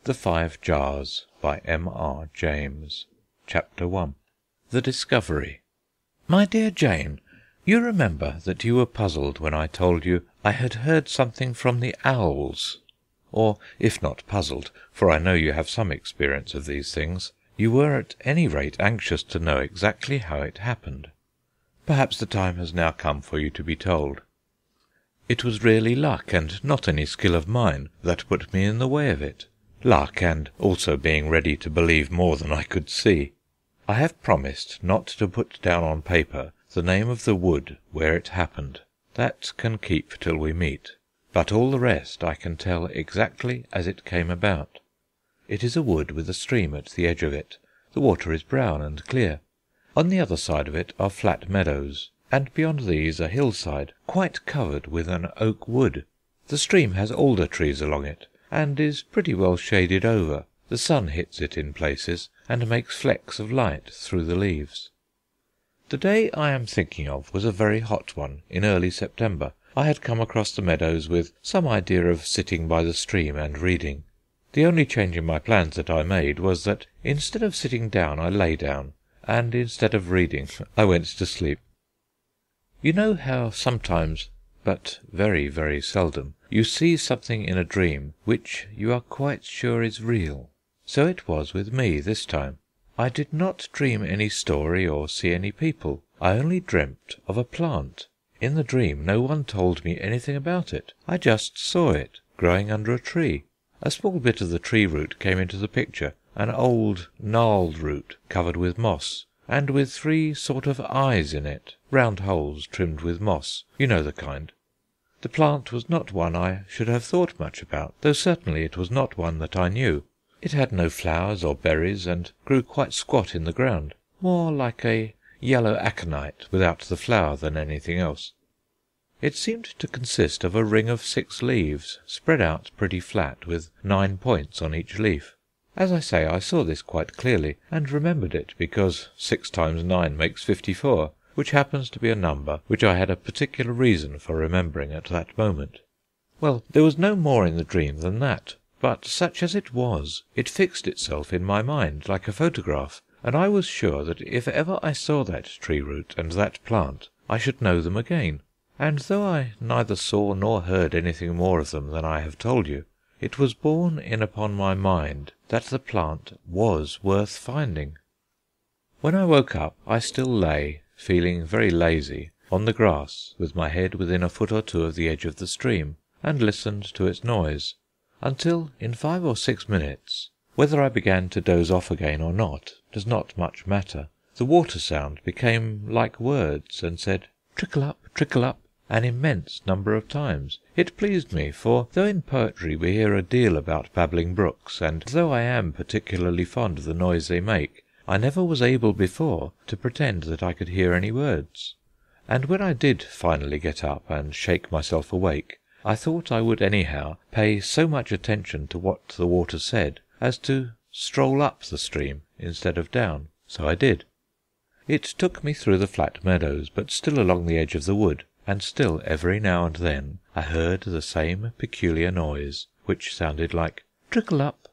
The 5 Jars by M.R. James. Chapter 1. The Discovery. My dear Jane, you remember that you were puzzled when I told you I had heard something from the owls. Or, if not puzzled, for I know you have some experience of these things, you were at any rate anxious to know exactly how it happened. Perhaps the time has now come for you to be told. It was really luck, and not any skill of mine, that put me in the way of it. Luck, and also being ready to believe more than I could see. I have promised not to put down on paper the name of the wood where it happened. That can keep till we meet. But all the rest I can tell exactly as it came about. It is a wood with a stream at the edge of it. The water is brown and clear. On the other side of it are flat meadows, and beyond these a hillside quite covered with an oak wood. The stream has alder trees along it, and is pretty well shaded over. The sun hits it in places, and makes flecks of light through the leaves. The day I am thinking of was a very hot one, in early September. I had come across the meadows with some idea of sitting by the stream and reading. The only change in my plans that I made was that instead of sitting down I lay down, and instead of reading I went to sleep. You know how sometimes, but very, very seldom, you see something in a dream which you are quite sure is real. So it was with me this time. I did not dream any story or see any people. I only dreamt of a plant. In the dream no one told me anything about it. I just saw it, growing under a tree. A small bit of the tree root came into the picture, an old, gnarled root covered with moss, and with 3 sort of eyes in it, round holes trimmed with moss. You know the kind. The plant was not one I should have thought much about, though certainly it was not one that I knew. It had no flowers or berries, and grew quite squat in the ground, more like a yellow aconite without the flower than anything else. It seemed to consist of a ring of 6 leaves, spread out pretty flat, with 9 points on each leaf. As I say, I saw this quite clearly, and remembered it because 6 times 9 makes 54, which happens to be a number which I had a particular reason for remembering at that moment. Well, there was no more in the dream than that, but such as it was, it fixed itself in my mind like a photograph, and I was sure that if ever I saw that tree root and that plant, I should know them again. And though I neither saw nor heard anything more of them than I have told you, it was borne in upon my mind that the plant was worth finding. When I woke up, I still lay, feeling very lazy, on the grass, with my head within a foot or 2 of the edge of the stream, and listened to its noise, until in 5 or 6 minutes, whether I began to doze off again or not does not much matter, the water sound became like words, and said, "Trickle up," an immense number of times. It pleased me, for though in poetry we hear a deal about babbling brooks, and though I am particularly fond of the noise they make, I never was able before to pretend that I could hear any words. And when I did finally get up and shake myself awake, I thought I would anyhow pay so much attention to what the water said as to stroll up the stream instead of down. So I did. It took me through the flat meadows, but still along the edge of the wood, and still every now and then I heard the same peculiar noise, which sounded like "trickle up."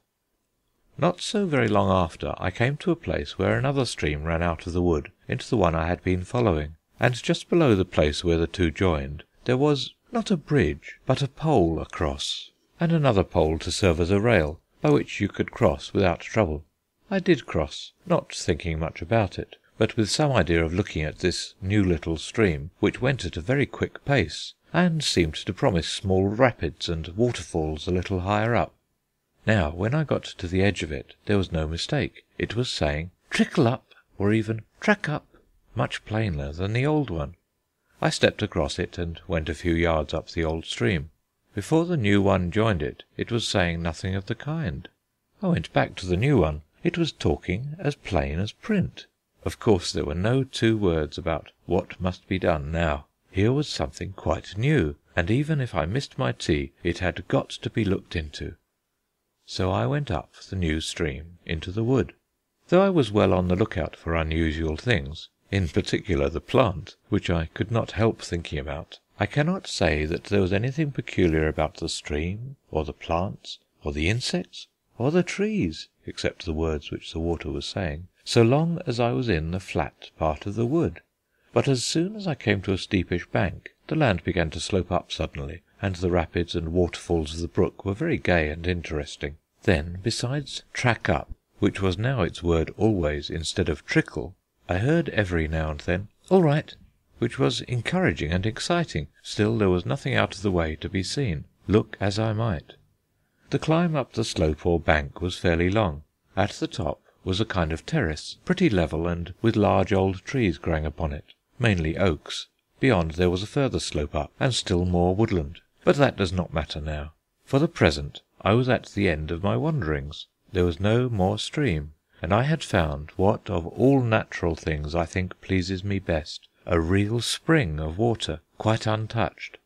Not so very long after I came to a place where another stream ran out of the wood into the one I had been following, and just below the place where the 2 joined there was not a bridge, but a pole across, and another pole to serve as a rail, by which you could cross without trouble. I did cross, not thinking much about it, but with some idea of looking at this new little stream, which went at a very quick pace, and seemed to promise small rapids and waterfalls a little higher up. Now, when I got to the edge of it, there was no mistake. It was saying "trickle up," or even "track up," much plainer than the old one. I stepped across it, and went a few yards up the old stream. Before the new one joined it, it was saying nothing of the kind. I went back to the new one. It was talking as plain as print. Of course there were no 2 words about what must be done now. Here was something quite new, and even if I missed my tea, it had got to be looked into. So I went up the new stream into the wood. Though I was well on the lookout for unusual things, in particular the plant, which I could not help thinking about, I cannot say that there was anything peculiar about the stream, or the plants, or the insects, or the trees, except the words which the water was saying, so long as I was in the flat part of the wood. But as soon as I came to a steepish bank, the land began to slope up suddenly, and the rapids and waterfalls of the brook were very gay and interesting. Then, besides track up, which was now its word always instead of trickle, I heard every now and then, "All right," which was encouraging and exciting. Still there was nothing out of the way to be seen, look as I might. The climb up the slope or bank was fairly long. At the top was a kind of terrace, pretty level and with large old trees growing upon it, mainly oaks. Beyond there was a further slope up, and still more woodland. But that does not matter now. For the present I was at the end of my wanderings. There was no more stream, and I had found what of all natural things I think pleases me best, a real spring of water, quite untouched.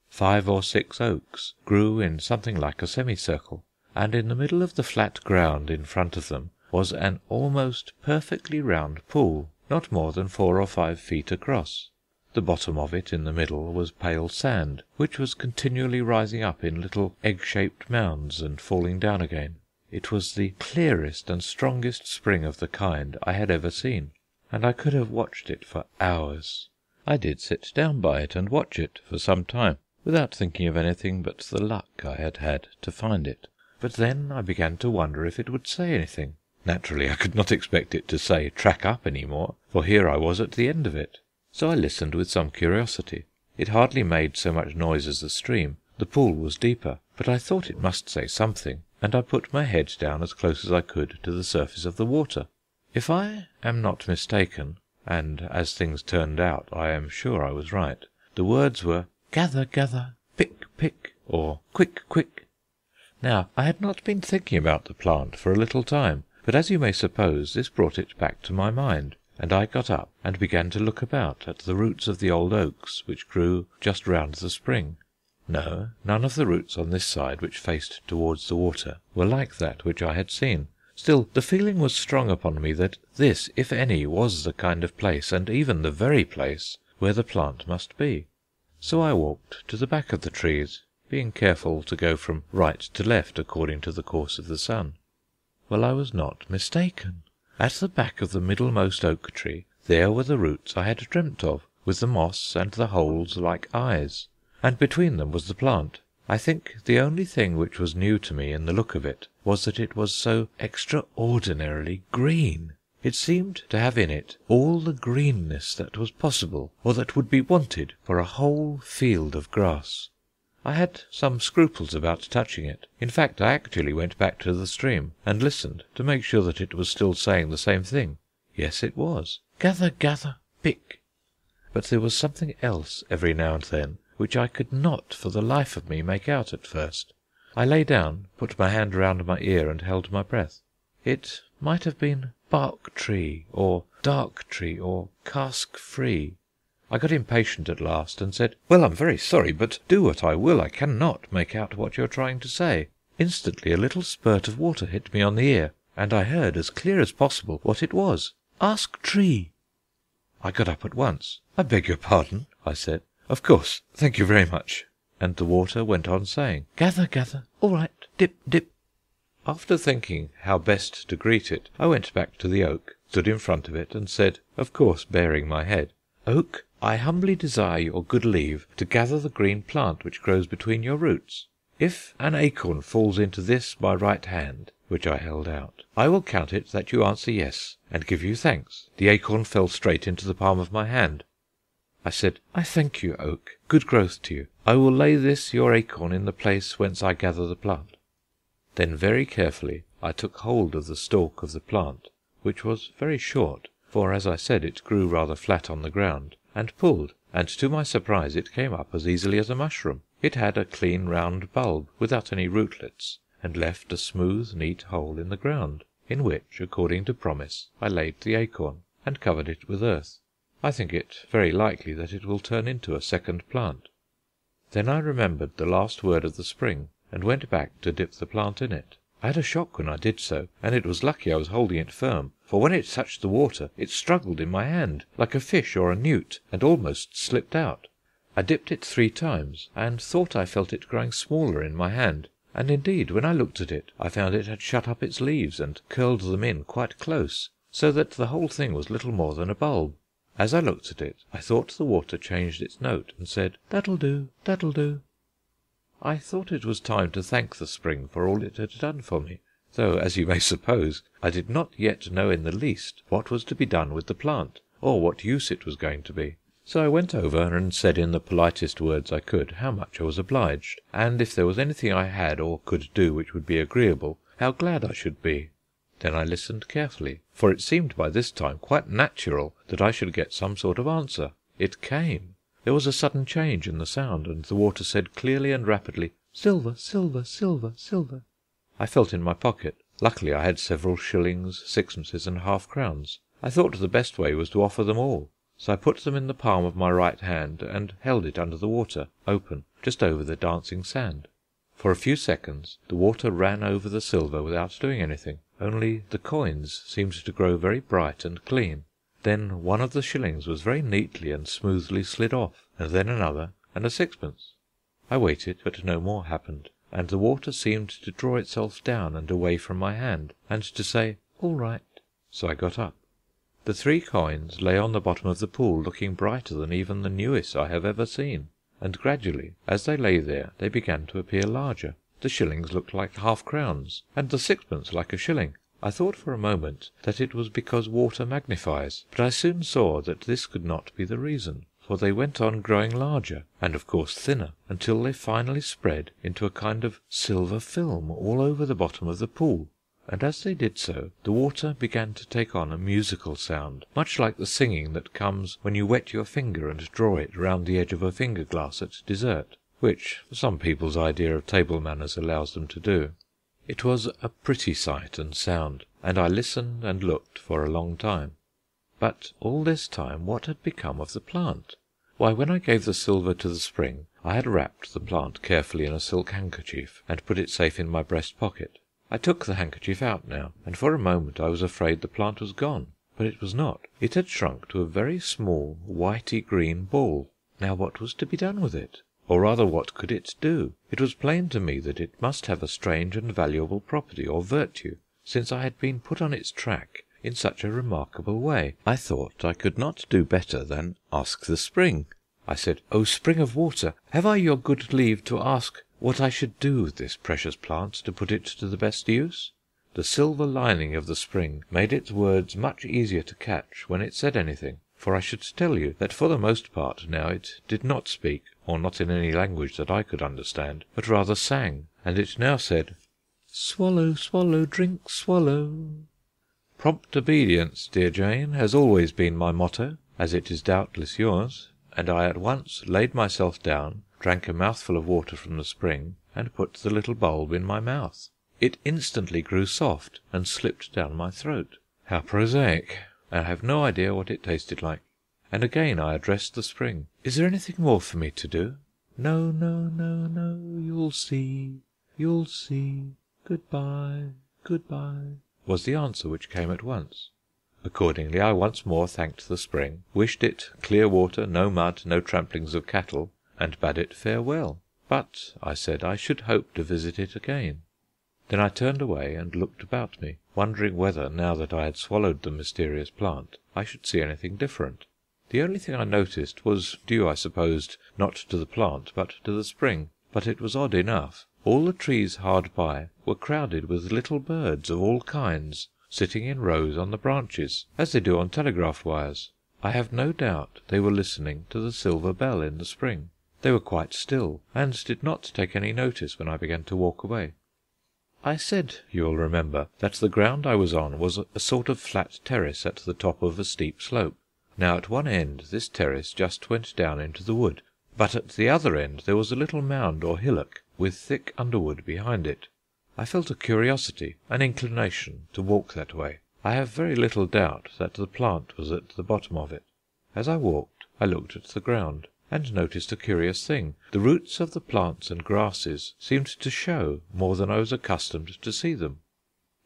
5 or 6 oaks grew in something like a semicircle, and in the middle of the flat ground in front of them was an almost perfectly round pool, not more than 4 or 5 feet across. The bottom of it in the middle was pale sand, which was continually rising up in little egg-shaped mounds and falling down again. It was the clearest and strongest spring of the kind I had ever seen, and I could have watched it for hours. I did sit down by it and watch it for some time, without thinking of anything but the luck I had had to find it. But then I began to wonder if it would say anything. Naturally I could not expect it to say "track up" any more, for here I was at the end of it. So I listened with some curiosity. It hardly made so much noise as the stream. The pool was deeper, but I thought it must say something, and I put my head down as close as I could to the surface of the water. If I am not mistaken, and as things turned out I am sure I was right, the words were "gather, gather, pick, pick," or "quick, quick." Now, I had not been thinking about the plant for a little time, but as you may suppose, this brought it back to my mind, and I got up and began to look about at the roots of the old oaks which grew just round the spring. No, none of the roots on this side which faced towards the water were like that which I had seen. Still, the feeling was strong upon me that this, if any, was the kind of place, and even the very place, where the plant must be. So I walked to the back of the trees, being careful to go from right to left according to the course of the sun. Well, I was not mistaken. At the back of the middlemost oak tree there were the roots I had dreamt of, with the moss and the holes like eyes, and between them was the plant. I think the only thing which was new to me in the look of it was that it was so extraordinarily green. It seemed to have in it all the greenness that was possible, or that would be wanted, for a whole field of grass. I had some scruples about touching it. In fact, I actually went back to the stream and listened to make sure that it was still saying the same thing. Yes, it was. "Gather, gather, pick." But there was something else every now and then which I could not for the life of me make out at first. I lay down, put my hand round my ear, and held my breath. It might have been bark tree, or dark tree, or cask free. I got impatient at last, and said, "Well, I'm very sorry, but do what I will, I cannot make out what you're trying to say." Instantly a little spurt of water hit me on the ear, and I heard as clear as possible what it was. "Ask tree." I got up at once. "I beg your pardon," I said. "Of course, thank you very much." And the water went on saying, "Gather, gather, all right, dip, dip." After thinking how best to greet it, I went back to the oak, stood in front of it, and said, of course baring my head, "Oak, I humbly desire your good leave to gather the green plant which grows between your roots. If an acorn falls into this my right hand," which I held out, "I will count it that you answer yes, and give you thanks." The acorn fell straight into the palm of my hand. I said, "I thank you, oak. Good growth to you. I will lay this your acorn in the place whence I gather the plant." Then very carefully I took hold of the stalk of the plant, which was very short, for, as I said, it grew rather flat on the ground, and pulled, and to my surprise it came up as easily as a mushroom. It had a clean round bulb, without any rootlets, and left a smooth neat hole in the ground, in which, according to promise, I laid the acorn, and covered it with earth. I think it very likely that it will turn into a second plant. Then I remembered the last word of the spring, and went back to dip the plant in it. I had a shock when I did so, and it was lucky I was holding it firm, for when it touched the water it struggled in my hand, like a fish or a newt, and almost slipped out. I dipped it 3 times, and thought I felt it growing smaller in my hand, and indeed when I looked at it I found it had shut up its leaves and curled them in quite close, so that the whole thing was little more than a bulb. As I looked at it, I thought the water changed its note and said, "That'll do, that'll do." I thought it was time to thank the spring for all it had done for me, though, as you may suppose, I did not yet know in the least what was to be done with the plant, or what use it was going to be. So I went over and said in the politest words I could how much I was obliged, and if there was anything I had or could do which would be agreeable, how glad I should be. Then I listened carefully, for it seemed by this time quite natural that I should get some sort of answer. It came. There was a sudden change in the sound, and the water said clearly and rapidly, "Silver, silver, silver, silver." I felt in my pocket. Luckily I had several shillings, sixpences, and half-crowns. I thought the best way was to offer them all, so I put them in the palm of my right hand and held it under the water, open, just over the dancing sand. For a few seconds the water ran over the silver without doing anything, only the coins seemed to grow very bright and clean. Then one of the shillings was very neatly and smoothly slid off, and then another, and a sixpence. I waited, but no more happened, and the water seemed to draw itself down and away from my hand, and to say, "All right." So I got up. The 3 coins lay on the bottom of the pool, looking brighter than even the newest I have ever seen, and gradually, as they lay there, they began to appear larger. The shillings looked like half-crowns, and the sixpence like a shilling. I thought for a moment that it was because water magnifies, but I soon saw that this could not be the reason, for they went on growing larger, and of course thinner, until they finally spread into a kind of silver film all over the bottom of the pool. And as they did so, the water began to take on a musical sound, much like the singing that comes when you wet your finger and draw it round the edge of a finger-glass at dessert, which some people's idea of table manners allows them to do. It was a pretty sight and sound, and I listened and looked for a long time. But all this time what had become of the plant? Why, when I gave the silver to the spring, I had wrapped the plant carefully in a silk handkerchief and put it safe in my breast pocket. I took the handkerchief out now, and for a moment I was afraid the plant was gone. But it was not. It had shrunk to a very small, whitey green ball. Now what was to be done with it? Or rather, what could it do? It was plain to me that it must have a strange and valuable property or virtue, since I had been put on its track in such a remarkable way. I thought I could not do better than ask the spring. I said, "O spring of water, have I your good leave to ask what I should do with this precious plant to put it to the best use?" The silver lining of the spring made its words much easier to catch when it said anything, for I should tell you that for the most part now it did not speak, or not in any language that I could understand, but rather sang, and it now said, "Swallow, swallow, drink, swallow." Prompt obedience, dear Jane, has always been my motto, as it is doubtless yours, and I at once laid myself down, drank a mouthful of water from the spring, and put the little bulb in my mouth. It instantly grew soft and slipped down my throat. How prosaic! I have no idea what it tasted like. And again I addressed the spring. "Is there anything more for me to do?" "No, no, no, no, you'll see, you'll see. Goodbye, goodbye," was the answer which came at once. Accordingly I once more thanked the spring, wished it clear water, no mud, no tramplings of cattle, and bade it farewell. But, I said, I should hope to visit it again. Then I turned away and looked about me, wondering whether, now that I had swallowed the mysterious plant, I should see anything different. The only thing I noticed was due, I supposed, not to the plant, but to the spring. But it was odd enough. All the trees hard by were crowded with little birds of all kinds, sitting in rows on the branches, as they do on telegraph wires. I have no doubt they were listening to the silver bell in the spring. They were quite still, and did not take any notice when I began to walk away. I said, you will remember, that the ground I was on was a sort of flat terrace at the top of a steep slope. Now at one end this terrace just went down into the wood, but at the other end there was a little mound or hillock, with thick underwood behind it. I felt a curiosity, an inclination, to walk that way. I have very little doubt that the plant was at the bottom of it. As I walked, I looked at the ground, and noticed a curious thing. The roots of the plants and grasses seemed to show more than I was accustomed to see them.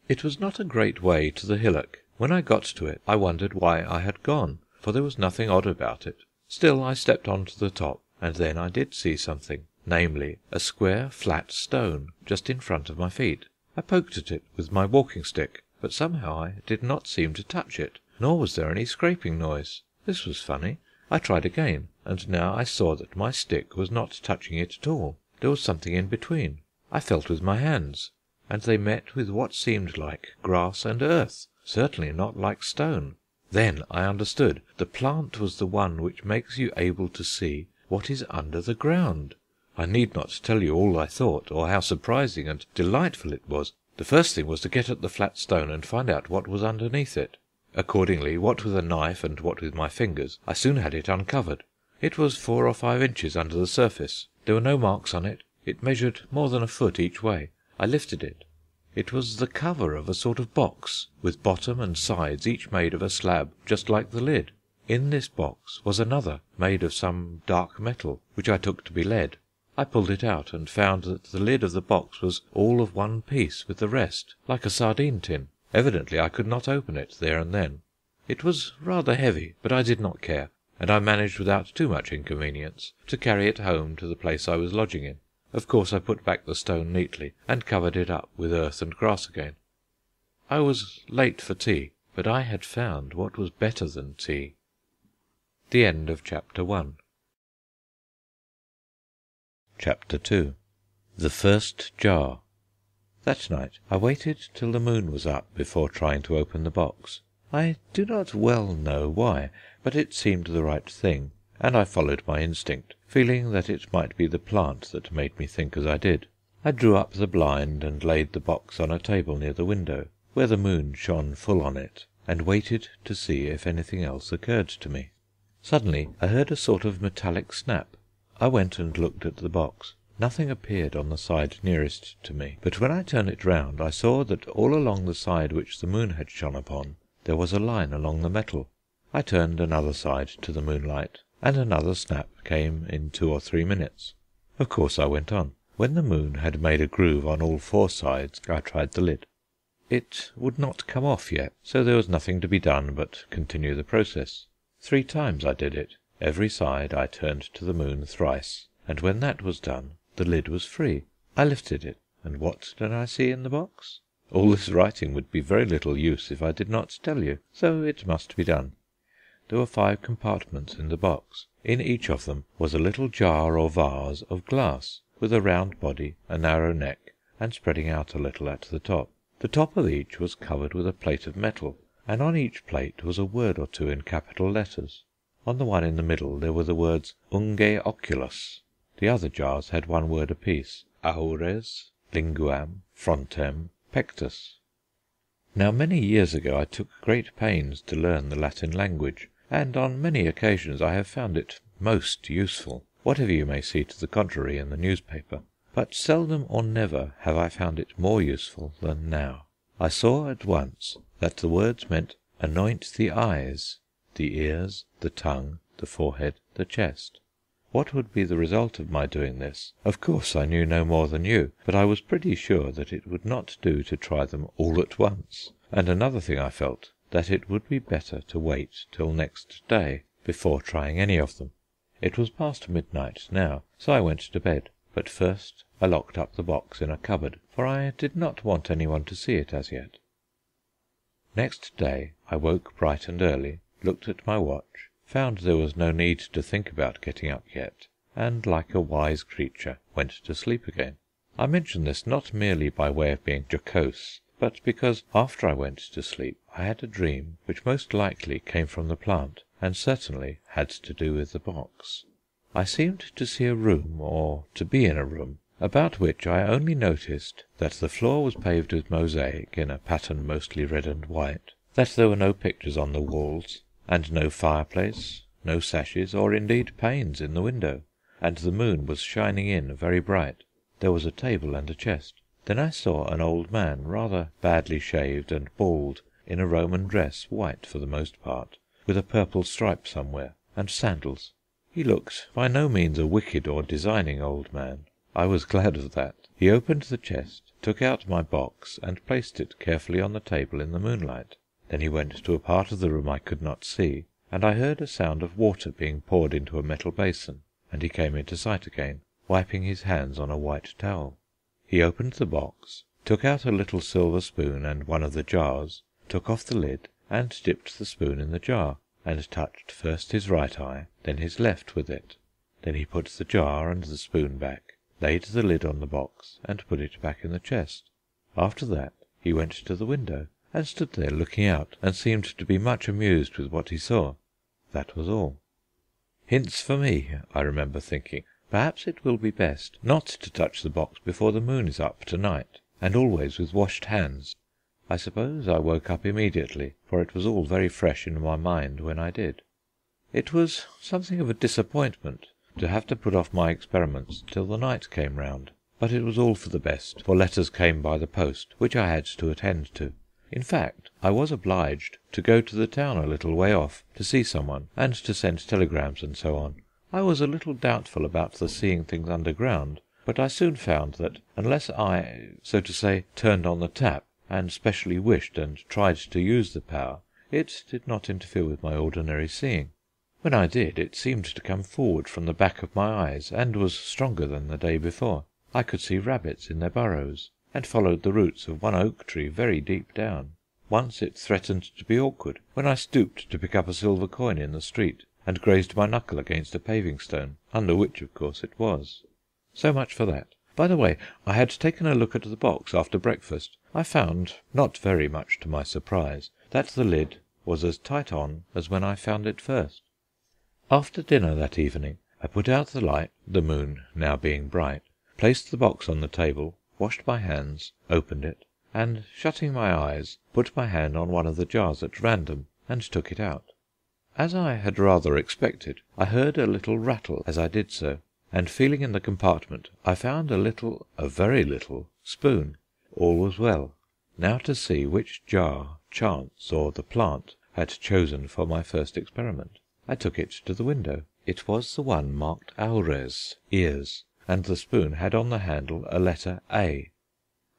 It was not a great way to the hillock. When I got to it, I wondered why I had gone, for there was nothing odd about it. Still, I stepped on to the top, and then I did see something. namely, a square flat stone just in front of my feet. I poked at it with my walking stick, but somehow I did not seem to touch it, nor was there any scraping noise. This was funny. I tried again, and now I saw that my stick was not touching it at all. There was something in between. I felt with my hands, and they met with what seemed like grass and earth, certainly not like stone. Then I understood. The plant was the one which makes you able to see what is under the ground. I need not tell you all I thought, or how surprising and delightful it was. The first thing was to get at the flat stone and find out what was underneath it. Accordingly, what with a knife and what with my fingers, I soon had it uncovered. It was 4 or 5 inches under the surface. There were no marks on it. It measured more than a foot each way. I lifted it. It was the cover of a sort of box, with bottom and sides each made of a slab just like the lid. In this box was another, made of some dark metal, which I took to be lead. I pulled it out, and found that the lid of the box was all of one piece with the rest, like a sardine tin. Evidently I could not open it there and then. It was rather heavy, but I did not care, and I managed without too much inconvenience to carry it home to the place I was lodging in. Of course I put back the stone neatly, and covered it up with earth and grass again. I was late for tea, but I had found what was better than tea. The end of Chapter 1. Chapter 2. The First Jar. That night I waited till the moon was up before trying to open the box. I do not well know why, but it seemed the right thing, and I followed my instinct, feeling that it might be the plant that made me think as I did. I drew up the blind and laid the box on a table near the window, where the moon shone full on it, and waited to see if anything else occurred to me. Suddenly I heard a sort of metallic snap. I went and looked at the box. Nothing appeared on the side nearest to me, but when I turned it round I saw that all along the side which the moon had shone upon there was a line along the metal. I turned another side to the moonlight, and another snap came in 2 or 3 minutes. Of course I went on. When the moon had made a groove on all 4 sides, I tried the lid. It would not come off yet, so there was nothing to be done but continue the process. 3 times I did it. Every side I turned to the moon thrice, and when that was done, the lid was free. I lifted it, and what did I see in the box? All this writing would be very little use if I did not tell you, so it must be done. There were 5 compartments in the box. In each of them was a little jar or vase of glass, with a round body, a narrow neck, and spreading out a little at the top. The top of each was covered with a plate of metal, and on each plate was a word or 2 in capital letters. On the one in the middle there were the words unge oculos. The other jars had 1 word apiece: aures, linguam, frontem, pectus. Now many years ago I took great pains to learn the Latin language, and on many occasions I have found it most useful, whatever you may see to the contrary in the newspaper. But seldom or never have I found it more useful than now. I saw at once that the words meant anoint the eyes, the ears, the tongue, the forehead, the chest. What would be the result of my doing this? Of course I knew no more than you, but I was pretty sure that it would not do to try them all at once. And another thing I felt, that it would be better to wait till next day before trying any of them. It was past midnight now, so I went to bed. But first I locked up the box in a cupboard, for I did not want anyone to see it as yet. Next day I woke bright and early, looked at my watch, found there was no need to think about getting up yet, and like a wise creature went to sleep again. I mention this not merely by way of being jocose, but because after I went to sleep I had a dream which most likely came from the plant, and certainly had to do with the box. I seemed to see a room, or to be in a room, about which I only noticed that the floor was paved with mosaic in a pattern mostly red and white, that there were no pictures on the walls, and no fireplace, no sashes, or indeed panes in the window, and the moon was shining in very bright. There was a table and a chest. Then I saw an old man, rather badly shaved and bald, in a Roman dress, white for the most part, with a purple stripe somewhere, and sandals. He looked by no means a wicked or designing old man. I was glad of that. He opened the chest, took out my box, and placed it carefully on the table in the moonlight. Then he went to a part of the room I could not see, and I heard a sound of water being poured into a metal basin, and he came into sight again. wiping his hands on a white towel. He opened the box, took out a little silver spoon and one of the jars, took off the lid, and dipped the spoon in the jar, and touched first his right eye, then his left with it. Then he put the jar and the spoon back, laid the lid on the box, and put it back in the chest. After that he went to the window, and stood there looking out, and seemed to be much amused with what he saw. That was all. Hints for me, I remember thinking. Perhaps it will be best not to touch the box before the moon is up to-night, and always with washed hands. I suppose I woke up immediately, for it was all very fresh in my mind when I did. It was something of a disappointment to have to put off my experiments till the night came round, but it was all for the best, for letters came by the post, which I had to attend to. In fact, I was obliged to go to the town a little way off to see someone, and to send telegrams and so on. I was a little doubtful about the seeing things underground, but I soon found that unless I, so to say, turned on the tap, and specially wished and tried to use the power, it did not interfere with my ordinary seeing. When I did, it seemed to come forward from the back of my eyes, and was stronger than the day before. I could see rabbits in their burrows, and followed the roots of one oak tree very deep down. Once it threatened to be awkward, when I stooped to pick up a silver coin in the street, and grazed my knuckle against a paving stone, under which, of course, it was. So much for that. By the way, I had taken a look at the box after breakfast. I found, not very much to my surprise, that the lid was as tight on as when I found it first. After dinner that evening, I put out the light, the moon now being bright, placed the box on the table, washed my hands, opened it, and, shutting my eyes, put my hand on one of the jars at random, and took it out. As I had rather expected, I heard a little rattle as I did so, and feeling in the compartment, I found a very little, spoon. All was well. Now to see which jar chance or the plant had chosen for my first experiment. I took it to the window. It was the one marked aures, ears, and the spoon had on the handle a letter A.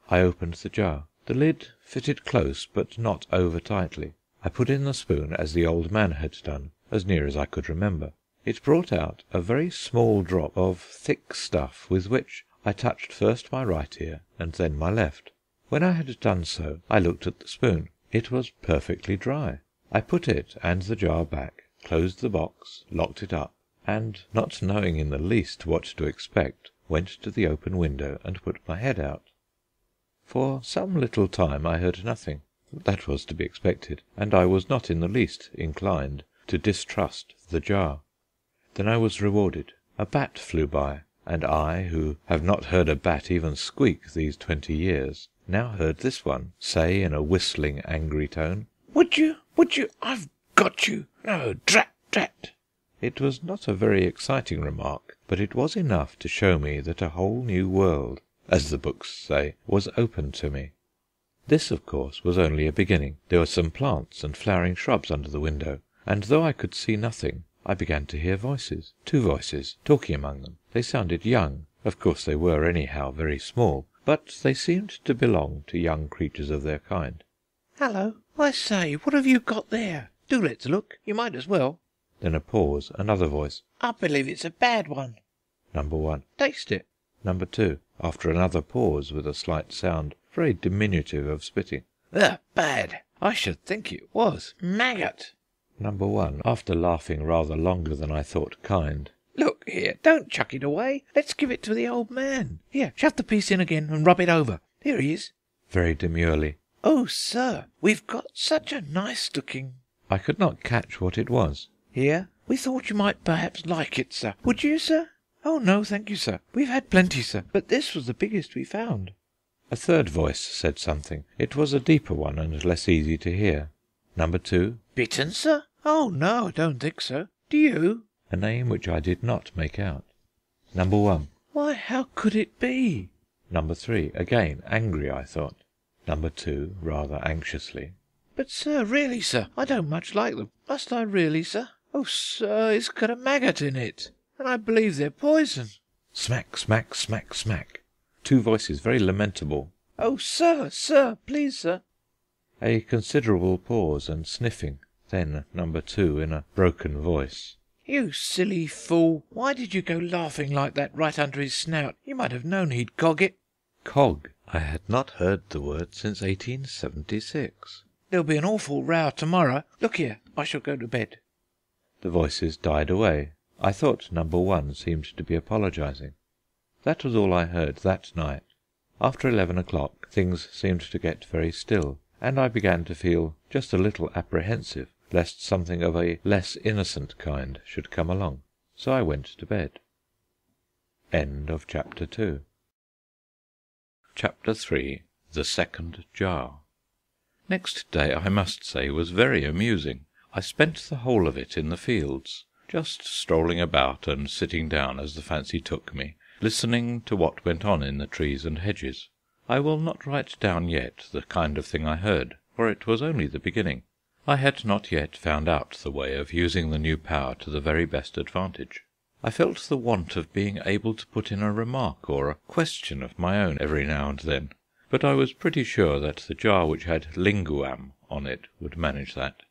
I opened the jar. The lid fitted close, but not over tightly. I put in the spoon as the old man had done, as near as I could remember. It brought out a very small drop of thick stuff, with which I touched first my right ear and then my left. When I had done so, I looked at the spoon. It was perfectly dry. I put it and the jar back, closed the box, locked it up, and, not knowing in the least what to expect, went to the open window and put my head out. For some little time I heard nothing. That was to be expected, and I was not in the least inclined to distrust the jar. Then I was rewarded. A bat flew by, and I, who have not heard a bat even squeak these 20 years, now heard this one say in a whistling, angry tone, Would you? I've got you! No, drat! It was not a very exciting remark, but it was enough to show me that a whole new world, as the books say, was open to me. This, of course, was only a beginning. There were some plants and flowering shrubs under the window, and though I could see nothing, I began to hear voices, 2 voices, talking among them. They sounded young. Of course they were anyhow very small, but they seemed to belong to young creatures of their kind. "Hello! I say, what have you got there? Do let's look. You might as well." Then a pause, another voice. "I believe it's a bad one." Number 1. "Taste it." Number 2, after another pause with a slight sound, very diminutive of spitting. "Ugh, bad. I should think it was. Maggot." Number 1, after laughing rather longer than I thought kind. "Look here, don't chuck it away. Let's give it to the old man. Here, shove the piece in again and rub it over. Here he is." Very demurely. "Oh, sir, we've got such a nice-looking—" I could not catch what it was. "Here, we thought you might perhaps like it, sir. Would you, sir?" "Oh, no, thank you, sir. We've had plenty, sir, but this was the biggest we found." A third voice said something. It was a deeper one and less easy to hear. Number 2. "Bitten, sir? Oh, no, I don't think so. Do you?" A name which I did not make out. Number 1. "Why, how could it be?" Number 3, again angry, I thought. Number 2, rather anxiously. "But, sir, really, sir, I don't much like them. Must I really, sir? Oh, sir, it's got a maggot in it, and I believe they're poison." Smack, smack, smack, smack. 2 voices, very lamentable. "Oh, sir, please, sir." A considerable pause and sniffing. Then number 2, in a broken voice. You silly fool! Why did you go laughing like that right under his snout? You might have known he'd cog it." Cog! I had not heard the word since 1876. "There'll be an awful row to-morrow. Look here, I shall go to bed." The voices died away. I thought number one seemed to be apologising. That was all I heard that night. After 11 o'clock things seemed to get very still, and I began to feel just a little apprehensive lest something of a less innocent kind should come along. So I went to bed. End of chapter 2. Chapter 3. The Second Jar. Next day, I must say, was very amusing. I spent the whole of it in the fields, just strolling about and sitting down as the fancy took me, listening to what went on in the trees and hedges. I will not write down yet the kind of thing I heard, for it was only the beginning. I had not yet found out the way of using the new power to the very best advantage. I felt the want of being able to put in a remark or a question of my own every now and then, but I was pretty sure that the jar which had linguam on it would manage that.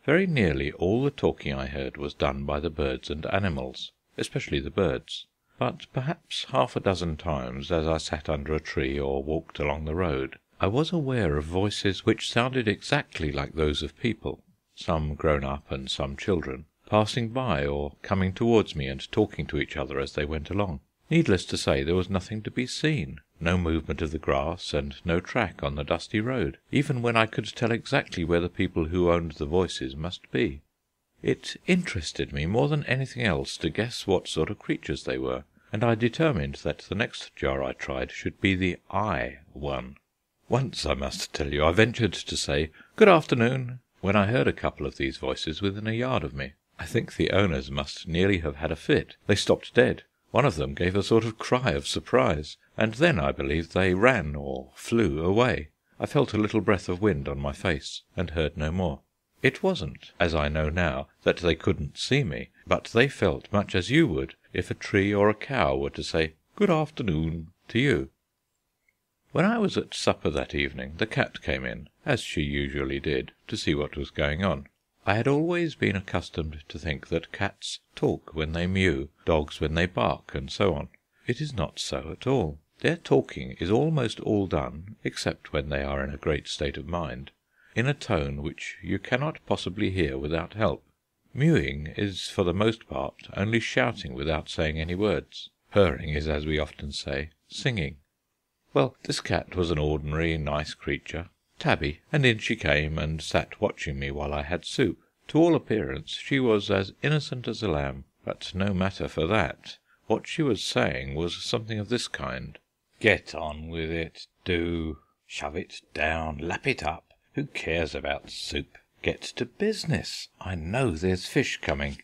Very nearly all the talking I heard was done by the birds and animals, especially the birds. But perhaps half a dozen times, as I sat under a tree or walked along the road, I was aware of voices which sounded exactly like those of people, some grown up and some children, passing by or coming towards me and talking to each other as they went along. Needless to say, there was nothing to be seen, no movement of the grass and no track on the dusty road, even when I could tell exactly where the people who owned the voices must be. It interested me more than anything else to guess what sort of creatures they were, and I determined that the next jar I tried should be the I one. Once, I must tell you, I ventured to say "Good afternoon" when I heard a couple of these voices within a yard of me. I think the owners must nearly have had a fit. They stopped dead. One of them gave a sort of cry of surprise, and then I believe they ran or flew away. I felt a little breath of wind on my face, and heard no more. It wasn't, as I know now, that they couldn't see me, but they felt much as you would if a tree or a cow were to say "Good afternoon" to you. When I was at supper that evening, the cat came in, as she usually did, to see what was going on. I had always been accustomed to think that cats talk when they mew, dogs when they bark, and so on. It is not so at all. Their talking is almost all done, except when they are in a great state of mind, in a tone which you cannot possibly hear without help. Mewing is for the most part only shouting without saying any words. Purring is, as we often say, singing. Well, this cat was an ordinary, nice creature, tabby, and in she came and sat watching me while I had soup. To all appearance she was as innocent as a lamb, but no matter for that. What she was saying was something of this kind: "Get on with it, do. Shove it down, lap it up. Who cares about soup? Get to business. I know there's fish coming."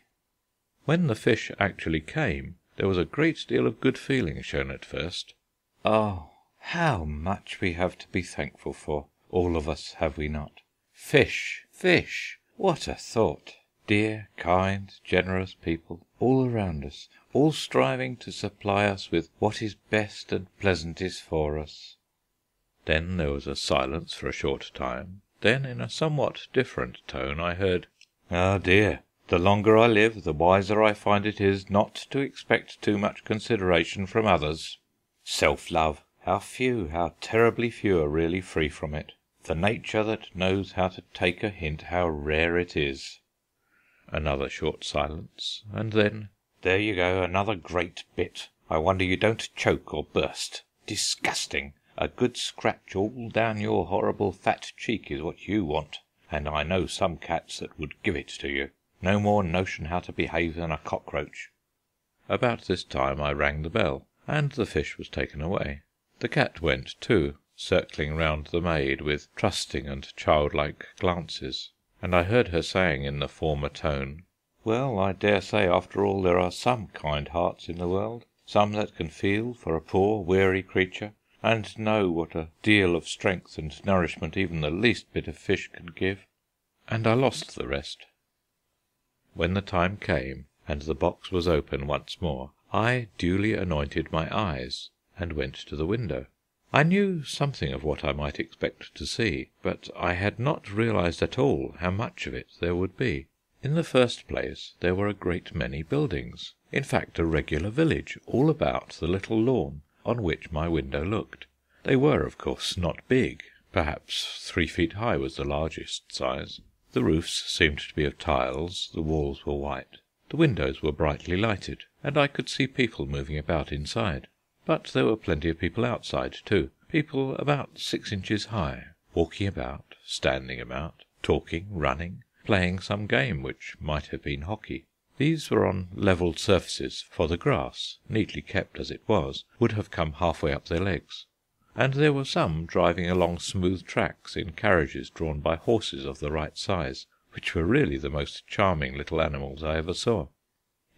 When the fish actually came, there was a great deal of good feeling shown at first. Oh, how much we have to be thankful for, all of us, have we not? Fish, fish! What a thought! Dear, kind, generous people, all around us, all striving to supply us with what is best and pleasantest for us. Then there was a silence for a short time. Then, in a somewhat different tone, I heard, "Ah, dear, the longer I live, the wiser I find it is not to expect too much consideration from others. Self-love, how few, how terribly few are really free from it. The nature that knows how to take a hint, how rare it is." Another short silence, and then, "There you go, another great bit. I wonder you don't choke or burst. Disgusting! A good scratch all down your horrible fat cheek is what you want, and I know some cats that would give it to you. No more notion how to behave than a cockroach." About this time I rang the bell, and the fish was taken away. The cat went too, circling round the maid with trusting and childlike glances, and I heard her saying in the former tone, "Well, I dare say after all there are some kind hearts in the world, some that can feel for a poor weary creature, and know what a deal of strength and nourishment even the least bit of fish can give." And I lost the rest. When the time came, and the box was open once more, I duly anointed my eyes, and went to the window. I knew something of what I might expect to see, but I had not realized at all how much of it there would be. In the first place, there were a great many buildings, in fact a regular village, all about the little lawn on which my window looked. They were, of course, not big. Perhaps 3 feet high was the largest size. The roofs seemed to be of tiles, the walls were white, the windows were brightly lighted, and I could see people moving about inside. But there were plenty of people outside too, people about 6 inches high, walking about, standing about, talking, running, playing some game which might have been hockey. These were on levelled surfaces, for the grass, neatly kept as it was, would have come half-way up their legs. And there were some driving along smooth tracks in carriages drawn by horses of the right size, which were really the most charming little animals I ever saw.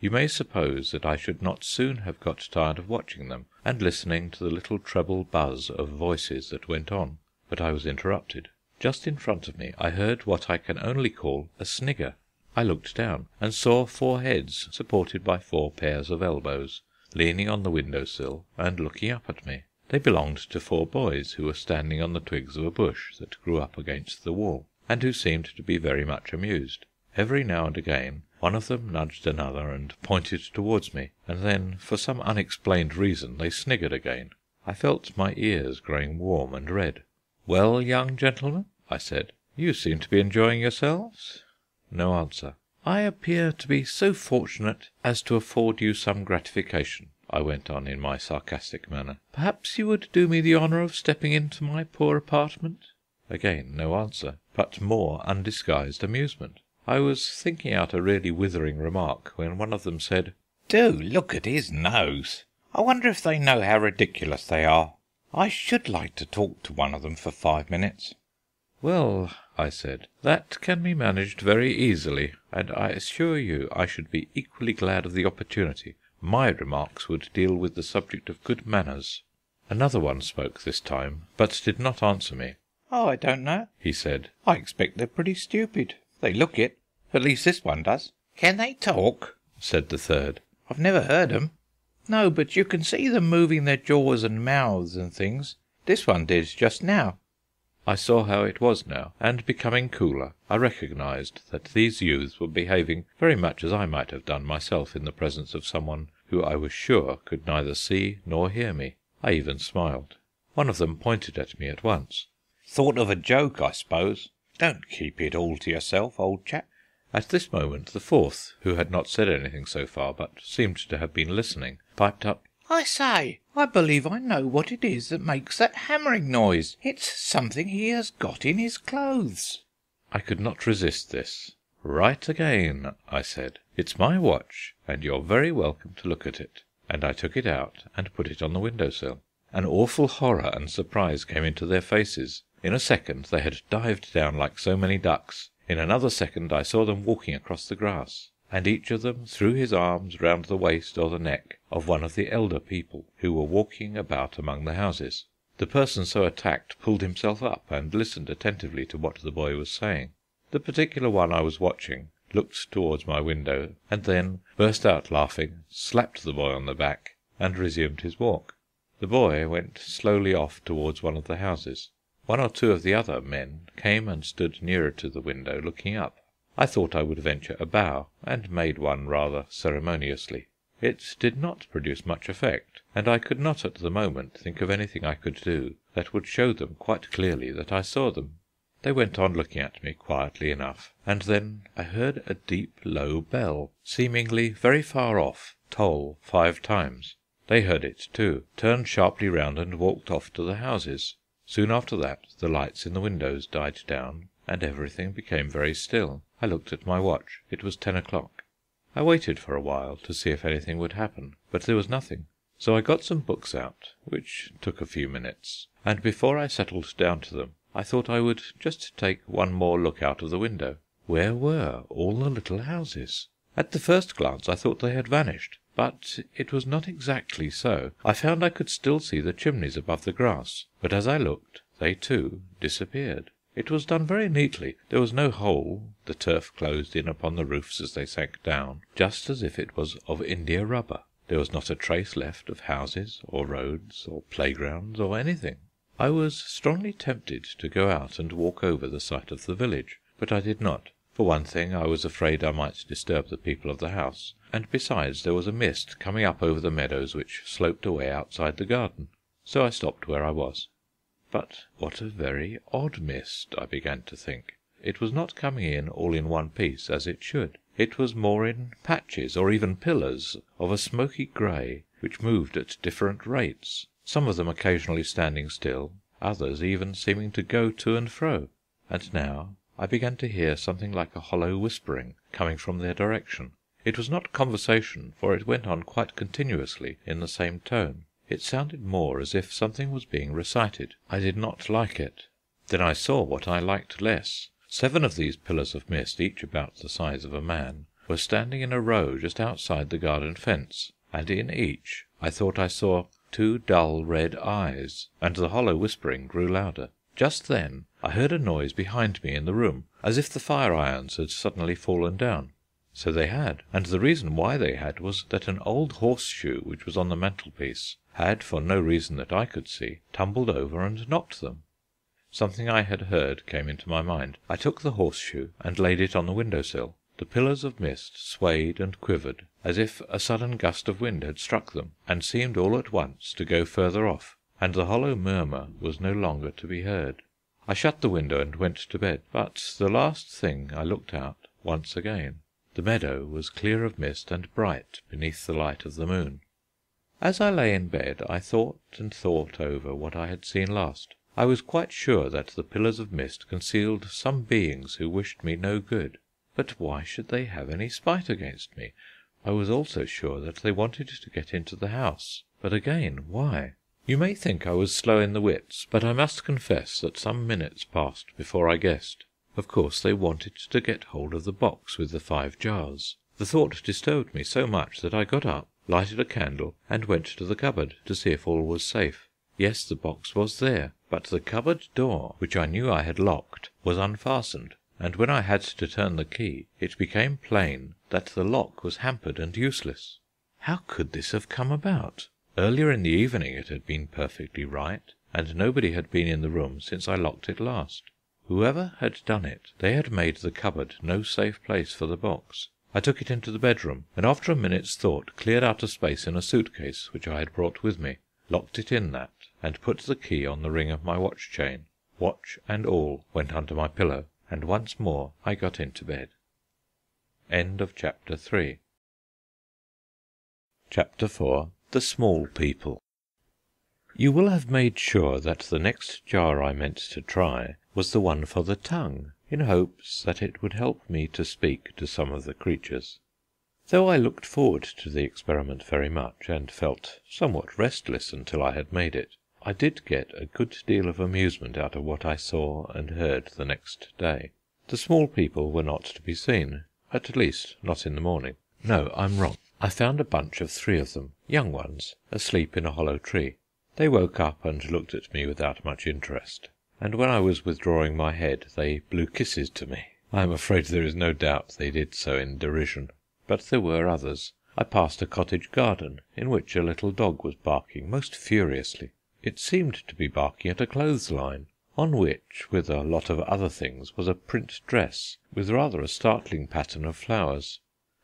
You may suppose that I should not soon have got tired of watching them, and listening to the little treble buzz of voices that went on, but I was interrupted. Just in front of me I heard what I can only call a snigger. I looked down, and saw 4 heads supported by 4 pairs of elbows, leaning on the window-sill and looking up at me. They belonged to 4 boys who were standing on the twigs of a bush that grew up against the wall, and who seemed to be very much amused. Every now and again one of them nudged another and pointed towards me, and then, for some unexplained reason, they sniggered again. I felt my ears growing warm and red. "Well, young gentlemen," I said, "you seem to be enjoying yourselves?" No answer. "I appear to be so fortunate as to afford you some gratification," I went on in my sarcastic manner. "Perhaps you would do me the honour of stepping into my poor apartment?" Again no answer, but more undisguised amusement. I was thinking out a really withering remark when one of them said, "Do look at his nose. I wonder if they know how ridiculous they are. I should like to talk to one of them for 5 minutes." "Well," I said, "that can be managed very easily, and I assure you I should be equally glad of the opportunity. My remarks would deal with the subject of good manners." Another one spoke this time, but did not answer me. "Oh, I don't know," he said. "I expect they're pretty stupid. They look it. At least this one does." "Can they talk?" said the third. "I've never heard 'em." "No, but you can see them moving their jaws and mouths and things. This one did just now." I saw how it was now, and becoming cooler, I recognised that these youths were behaving very much as I might have done myself in the presence of someone who I was sure could neither see nor hear me. I even smiled. One of them pointed at me at once. "Thought of a joke, I suppose. Don't keep it all to yourself, old chap." At this moment the fourth, who had not said anything so far, but seemed to have been listening, piped up, "I say, I believe I know what it is that makes that hammering noise. It's something he has got in his clothes." I could not resist this. "Right again," I said. "It's my watch, and you're very welcome to look at it." And I took it out and put it on the window-sill. An awful horror and surprise came into their faces. In a second they had dived down like so many ducks. In another second I saw them walking across the grass, and each of them threw his arms round the waist or the neck of one of the elder people who were walking about among the houses. The person so attacked pulled himself up and listened attentively to what the boy was saying. The particular one I was watching looked towards my window, and then burst out laughing, slapped the boy on the back, and resumed his walk. The boy went slowly off towards one of the houses. 1 or 2 of the other men came and stood nearer to the window, looking up. I thought I would venture a bow, and made one rather ceremoniously. It did not produce much effect, and I could not at the moment think of anything I could do that would show them quite clearly that I saw them. They went on looking at me quietly enough, and then I heard a deep, low bell, seemingly very far off, toll 5 times. They heard it too, turned sharply round and walked off to the houses. Soon after that the lights in the windows died down, and everything became very still. I looked at my watch. It was 10 o'clock. I waited for a while to see if anything would happen, but there was nothing. So I got some books out, which took a few minutes, and before I settled down to them, I thought I would just take one more look out of the window. Where were all the little houses? At the first glance I thought they had vanished, but it was not exactly so. I found I could still see the chimneys above the grass, but as I looked, they too disappeared. It was done very neatly. There was no hole, the turf closed in upon the roofs as they sank down, just as if it was of india rubber. There was not a trace left of houses, or roads, or playgrounds, or anything. I was strongly tempted to go out and walk over the site of the village, but I did not. For one thing, I was afraid I might disturb the people of the house, and besides there was a mist coming up over the meadows which sloped away outside the garden. So I stopped where I was. But what a very odd mist, I began to think. It was not coming in all in one piece, as it should. It was more in patches, or even pillars, of a smoky grey, which moved at different rates, some of them occasionally standing still, others even seeming to go to and fro. And now I began to hear something like a hollow whispering coming from their direction. It was not conversation, for it went on quite continuously in the same tone. It sounded more as if something was being recited. I did not like it. Then I saw what I liked less. 7 of these pillars of mist, each about the size of a man, were standing in a row just outside the garden fence, and in each I thought I saw 2 dull red eyes, and the hollow whispering grew louder. Just then I heard a noise behind me in the room, as if the fire irons had suddenly fallen down. So they had, and the reason why they had was that an old horseshoe which was on the mantelpiece had, for no reason that I could see, tumbled over and knocked them. Something I had heard came into my mind. I took the horseshoe and laid it on the window-sill. The pillars of mist swayed and quivered, as if a sudden gust of wind had struck them, and seemed all at once to go further off, and the hollow murmur was no longer to be heard. I shut the window and went to bed, but the last thing I looked out once again. The meadow was clear of mist and bright beneath the light of the moon. As I lay in bed I thought and thought over what I had seen last. I was quite sure that the pillars of mist concealed some beings who wished me no good. But why should they have any spite against me? I was also sure that they wanted to get into the house. But again, why? You may think I was slow in the wits, but I must confess that some minutes passed before I guessed. Of course they wanted to get hold of the box with the 5 jars. The thought disturbed me so much that I got up, lighted a candle, and went to the cupboard to see if all was safe. Yes, the box was there, but the cupboard door, which I knew I had locked, was unfastened, and when I had to turn the key, it became plain that the lock was hampered and useless. How could this have come about? Earlier in the evening it had been perfectly right, and nobody had been in the room since I locked it last. Whoever had done it, they had made the cupboard no safe place for the box. I took it into the bedroom, and after a minute's thought cleared out a space in a suitcase which I had brought with me, locked it in that, and put the key on the ring of my watch chain. Watch and all went under my pillow, and once more I got into bed. End of Chapter 3. Chapter 4. The Small People. You will have made sure that the next jar I meant to try was the one for the tongue, in hopes that it would help me to speak to some of the creatures. Though I looked forward to the experiment very much, and felt somewhat restless until I had made it, I did get a good deal of amusement out of what I saw and heard the next day. The small people were not to be seen, at least not in the morning. No, I'm wrong. I found a bunch of 3 of them, young ones, asleep in a hollow tree. They woke up and looked at me without much interest, and when I was withdrawing my head they blew kisses to me. I am afraid there is no doubt they did so in derision. But there were others. I passed a cottage garden, in which a little dog was barking most furiously. It seemed to be barking at a clothesline, on which, with a lot of other things, was a print dress, with rather a startling pattern of flowers.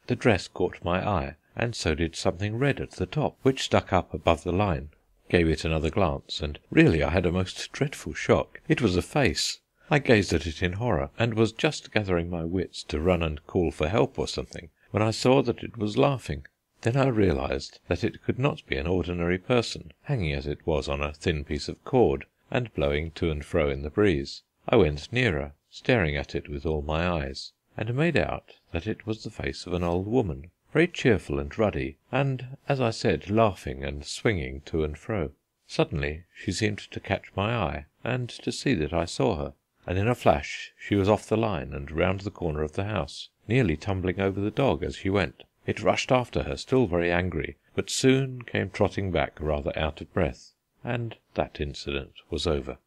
The dress caught my eye, and so did something red at the top, which stuck up above the line. Gave it another glance, and really I had a most dreadful shock. It was a face. I gazed at it in horror, and was just gathering my wits to run and call for help or something, when I saw that it was laughing. Then I realized that it could not be an ordinary person, hanging as it was on a thin piece of cord, and blowing to and fro in the breeze. I went nearer, staring at it with all my eyes, and made out that it was the face of an old woman, very cheerful and ruddy, and, as I said, laughing and swinging to and fro. Suddenly she seemed to catch my eye, and to see that I saw her, and in a flash she was off the line and round the corner of the house, nearly tumbling over the dog as she went. It rushed after her, still very angry, but soon came trotting back rather out of breath, and that incident was over.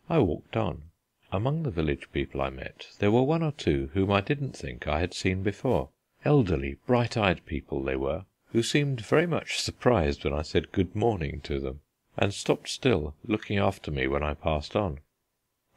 I walked on. Among the village people I met there were 1 or 2 whom I didn't think I had seen before. Elderly, bright-eyed people they were, who seemed very much surprised when I said good morning to them, and stopped still, looking after me when I passed on.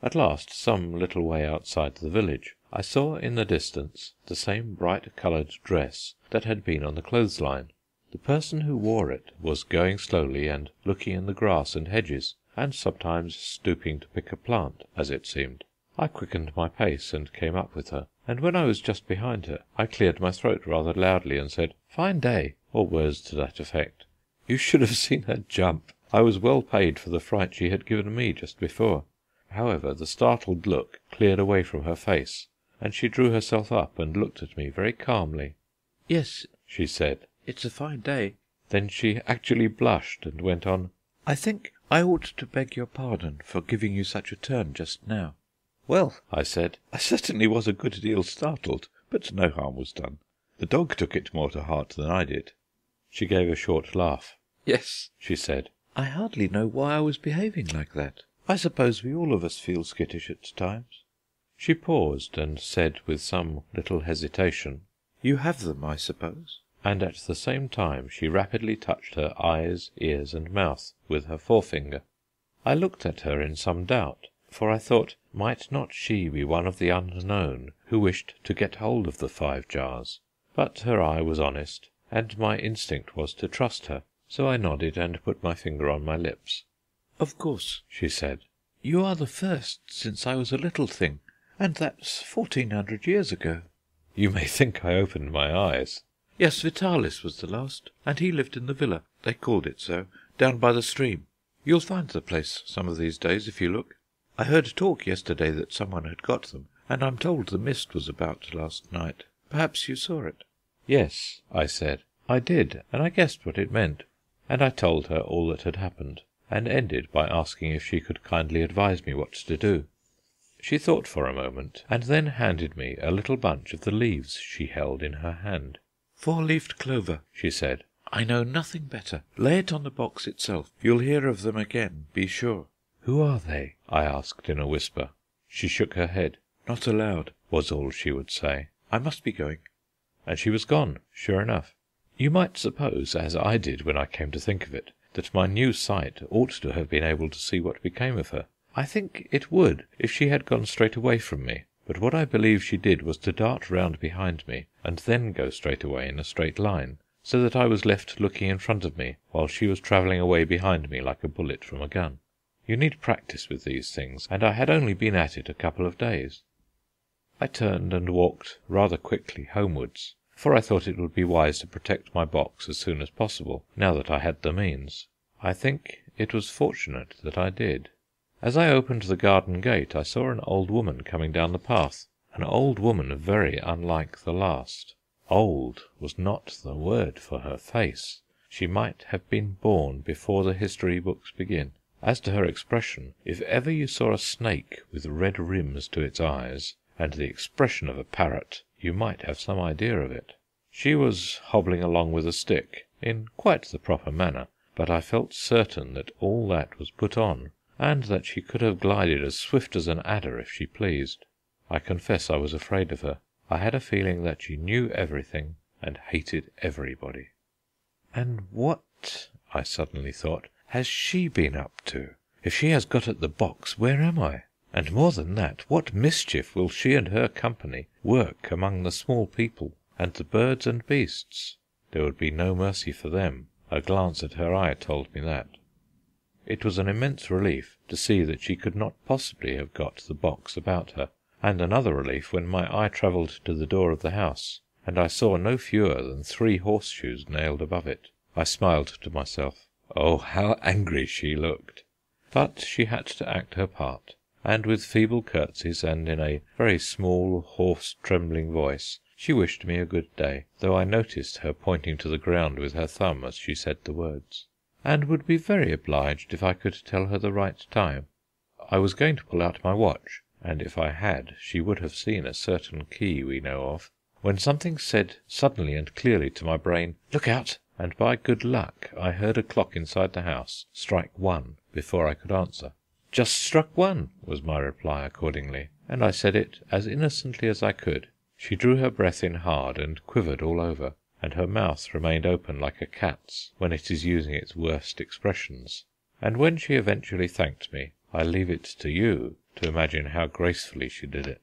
At last, some little way outside the village, I saw in the distance the same bright-coloured dress that had been on the clothesline. The person who wore it was going slowly and looking in the grass and hedges, and sometimes stooping to pick a plant, as it seemed. I quickened my pace and came up with her, and when I was just behind her I cleared my throat rather loudly and said, "Fine day," or words to that effect. You should have seen her jump. I was well paid for the fright she had given me just before. However, the startled look cleared away from her face, and she drew herself up and looked at me very calmly. "Yes," she said, "it's a fine day." Then she actually blushed and went on, "I think I ought to beg your pardon for giving you such a turn just now." "Well," I said, "I certainly was a good deal startled, but no harm was done. The dog took it more to heart than I did." She gave a short laugh. "Yes," she said, "I hardly know why I was behaving like that. I suppose we all of us feel skittish at times." She paused and said with some little hesitation, "You have them, I suppose?" And at the same time she rapidly touched her eyes, ears, and mouth with her forefinger. I looked at her in some doubt, for I thought, might not she be one of the unknown who wished to get hold of the 5 jars? But her eye was honest, and my instinct was to trust her, so I nodded and put my finger on my lips. "Of course," she said, "you are the first since I was a little thing, and that's 1400 years ago." You may think I opened my eyes. "Yes, Vitalis was the last, and he lived in the villa, they called it so, down by the stream. You'll find the place some of these days if you look. I heard talk yesterday that someone had got them, and I'm told the mist was about last night. Perhaps you saw it?" "Yes," I said, "I did, and I guessed what it meant." And I told her all that had happened, and ended by asking if she could kindly advise me what to do. She thought for a moment, and then handed me a little bunch of the leaves she held in her hand. "4-leaved clover," she said. "I know nothing better. Lay it on the box itself. You'll hear of them again, be sure." "Who are they?" I asked in a whisper. She shook her head. "Not allowed," was all she would say. "I must be going." And she was gone, sure enough. You might suppose, as I did when I came to think of it, that my new sight ought to have been able to see what became of her. I think it would if she had gone straight away from me, but what I believe she did was to dart round behind me and then go straight away in a straight line, so that I was left looking in front of me while she was travelling away behind me like a bullet from a gun. You need practice with these things, and I had only been at it a couple of days. I turned and walked rather quickly homewards, for I thought it would be wise to protect my box as soon as possible, now that I had the means. I think it was fortunate that I did. As I opened the garden gate I saw an old woman coming down the path, an old woman very unlike the last. Old was not the word for her face. She might have been born before the history books begin. As to her expression, if ever you saw a snake with red rims to its eyes, and the expression of a parrot, you might have some idea of it. She was hobbling along with a stick, in quite the proper manner, but I felt certain that all that was put on, and that she could have glided as swift as an adder if she pleased. I confess I was afraid of her. I had a feeling that she knew everything and hated everybody. "And what," I suddenly thought, "has she been up to? If she has got at the box, where am I? And more than that, what mischief will she and her company work among the small people and the birds and beasts? There would be no mercy for them. A glance at her eye told me that." It was an immense relief to see that she could not possibly have got the box about her, and another relief when my eye travelled to the door of the house, and I saw no fewer than 3 horseshoes nailed above it. I smiled to myself. Oh, how angry she looked! But she had to act her part, and with feeble curtsies and in a very small, hoarse, trembling voice, she wished me a good day, though I noticed her pointing to the ground with her thumb as she said the words, and would be very obliged if I could tell her the right time. I was going to pull out my watch, and if I had she would have seen a certain key we know of, when something said suddenly and clearly to my brain, "Look out!" and by good luck I heard a clock inside the house strike 1 before I could answer. "Just struck 1," was my reply accordingly, and I said it as innocently as I could. She drew her breath in hard and quivered all over, and her mouth remained open like a cat's when it is using its worst expressions. And when she eventually thanked me, I leave it to you to imagine how gracefully she did it.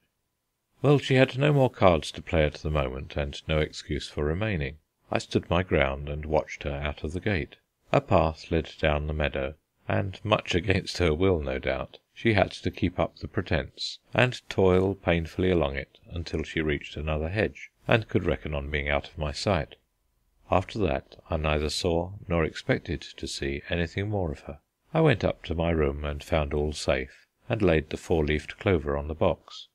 Well, she had no more cards to play at the moment, and no excuse for remaining. I stood my ground and watched her out of the gate. A path led down the meadow, and, much against her will no doubt, she had to keep up the pretence, and toil painfully along it until she reached another hedge, and could reckon on being out of my sight. After that I neither saw nor expected to see anything more of her. I went up to my room and found all safe, and laid the 4-leafed clover on the box.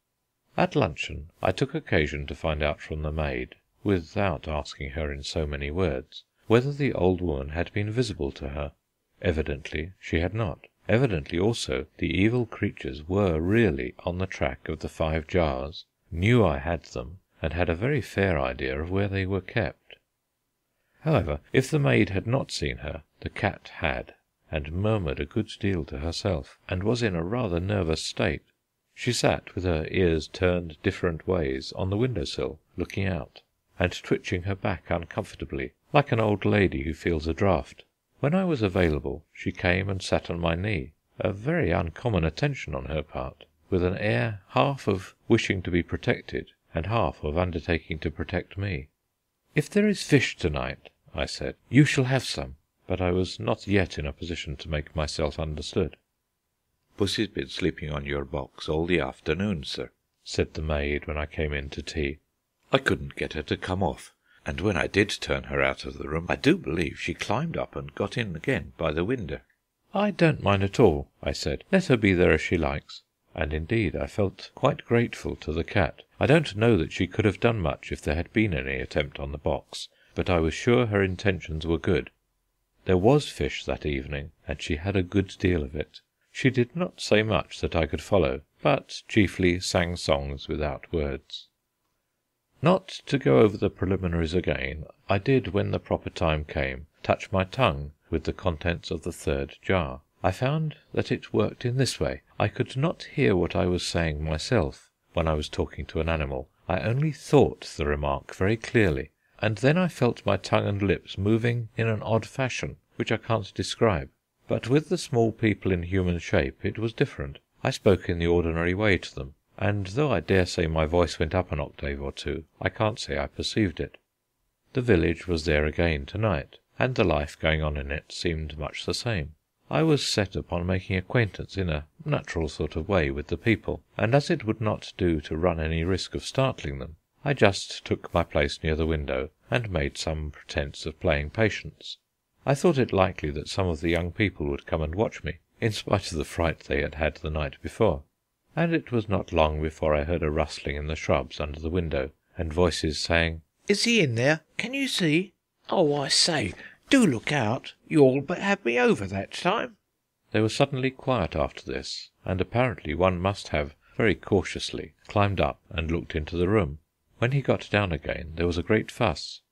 At luncheon I took occasion to find out from the maid, without asking her in so many words, whether the old woman had been visible to her. Evidently she had not. Evidently also the evil creatures were really on the track of the 5 jars, knew I had them, and had a very fair idea of where they were kept. However, if the maid had not seen her, the cat had, and murmured a good deal to herself, and was in a rather nervous state. She sat with her ears turned different ways on the window-sill, looking out, and twitching her back uncomfortably, like an old lady who feels a draught. When I was available, she came and sat on my knee, a very uncommon attention on her part, with an air half of wishing to be protected, and half of undertaking to protect me. "If there is fish to-night," I said, "you shall have some." But I was not yet in a position to make myself understood. "Pussy's been sleeping on your box all the afternoon, sir," said the maid when I came in to tea. "I couldn't get her to come off, and when I did turn her out of the room, I do believe she climbed up and got in again by the window." "I don't mind at all," I said. "Let her be there as she likes." And indeed I felt quite grateful to the cat. I don't know that she could have done much if there had been any attempt on the box, but I was sure her intentions were good. There was fish that evening, and she had a good deal of it. She did not say much that I could follow, but chiefly sang songs without words. Not to go over the preliminaries again, I did, when the proper time came, touch my tongue with the contents of the 3rd jar. I found that it worked in this way. I could not hear what I was saying myself when I was talking to an animal. I only thought the remark very clearly, and then I felt my tongue and lips moving in an odd fashion, which I can't describe. But with the small people in human shape it was different. I spoke in the ordinary way to them, and though I dare say my voice went up an octave or two, I can't say I perceived it. The village was there again to-night, and the life going on in it seemed much the same. I was set upon making acquaintance in a natural sort of way with the people, and as it would not do to run any risk of startling them, I just took my place near the window and made some pretence of playing patience. I thought it likely that some of the young people would come and watch me, in spite of the fright they had had the night before, and it was not long before I heard a rustling in the shrubs under the window, and voices saying, "Is he in there? Can you see? Oh, I say, do look out. You all but had me over that time." They were suddenly quiet after this, and apparently one must have, very cautiously, climbed up and looked into the room. When he got down again there was a great fuss.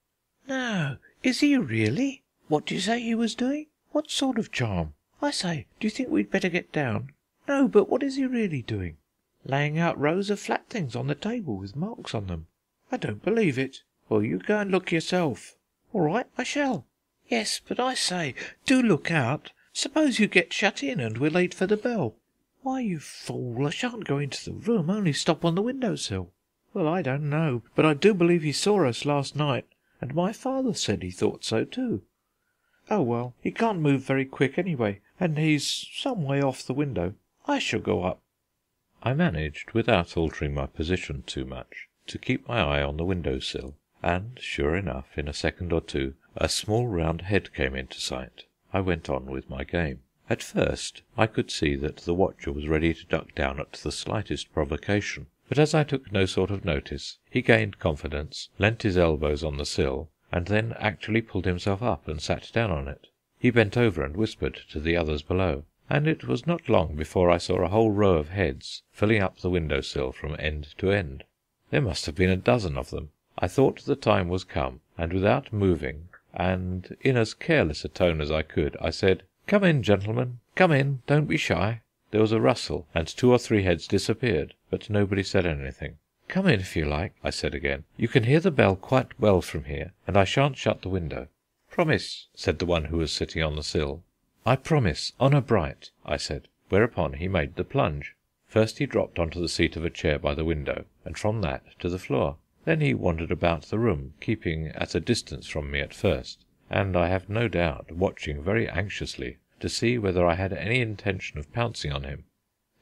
"No, is he really? What do you say he was doing? What sort of charm? I say, do you think we'd better get down? No, but what is he really doing? Laying out rows of flat things on the table with marks on them. I don't believe it. Well, you go and look yourself." "All right, I shall." "Yes, but I say, do look out. Suppose you get shut in and we're late for the bell." "Why, you fool, I shan't go into the room, only stop on the window-sill." "Well, I don't know, but I do believe he saw us last night, and my father said he thought so too." "Oh, well, he can't move very quick anyway, and he's some way off the window. I shall go up." I managed, without altering my position too much, to keep my eye on the window-sill, and, sure enough, in a second or two, a small round head came into sight. I went on with my game. At first I could see that the watcher was ready to duck down at the slightest provocation, but as I took no sort of notice, he gained confidence, leant his elbows on the sill, and then actually pulled himself up and sat down on it. He bent over and whispered to the others below, and it was not long before I saw a whole row of heads filling up the window-sill from end to end. There must have been a dozen of them. I thought the time was come, and without moving, and in as careless a tone as I could, I said, "Come in, gentlemen, come in, don't be shy." There was a rustle, and 2 or 3 heads disappeared, but nobody said anything. "Come in if you like," I said again. "You can hear the bell quite well from here, and I shan't shut the window." "Promise," said the one who was sitting on the sill. "I promise, honour bright," I said, whereupon he made the plunge. First he dropped on to the seat of a chair by the window, and from that to the floor. Then he wandered about the room, keeping at a distance from me at first, and I have no doubt watching very anxiously to see whether I had any intention of pouncing on him.